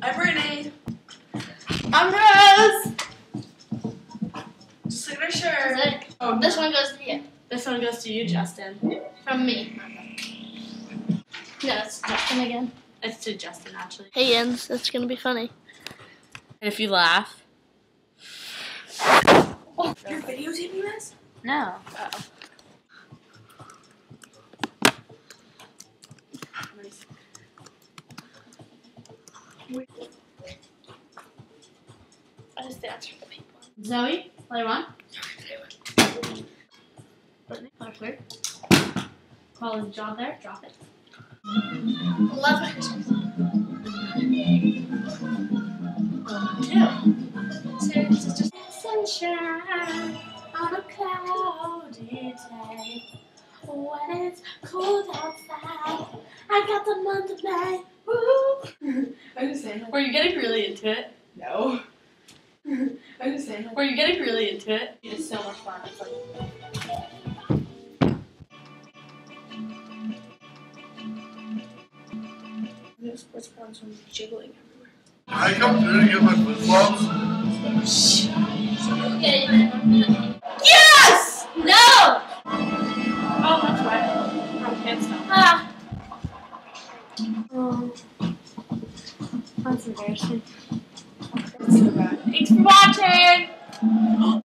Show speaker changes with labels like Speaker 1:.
Speaker 1: I'm Brittany.
Speaker 2: I'm Rose.
Speaker 1: Just look at her shirt.
Speaker 2: Oh, this one goes to you.
Speaker 1: This one goes to you, Justin.
Speaker 2: From me. No, it's Justin again.
Speaker 1: It's to Justin, actually.
Speaker 2: Hey, Jens, it's gonna be funny.
Speaker 1: And if you laugh.
Speaker 2: Oh,
Speaker 1: You're videotaping this?
Speaker 2: no.
Speaker 1: Uh-oh.
Speaker 2: I just dance for the people.
Speaker 1: Zoe, play one.
Speaker 2: Brittany, are clear.
Speaker 1: Call his job there. Drop it.
Speaker 2: Love my Christmas.
Speaker 1: Two. Sunshine on a cloudy day. When it's cold outside, I got the month of May. Woo! I'm just saying. Were you getting really into it? No. I'm just saying. Were you getting really into it? It's so much fun. It's like. The sports bras from jiggling everywhere.
Speaker 3: I come through to get my flip flops.
Speaker 2: Yes! No!
Speaker 1: Oh, that's right. I can't stop.
Speaker 2: Ah.
Speaker 1: Oh, that's embarrassing. That's so bad. Thanks for watching!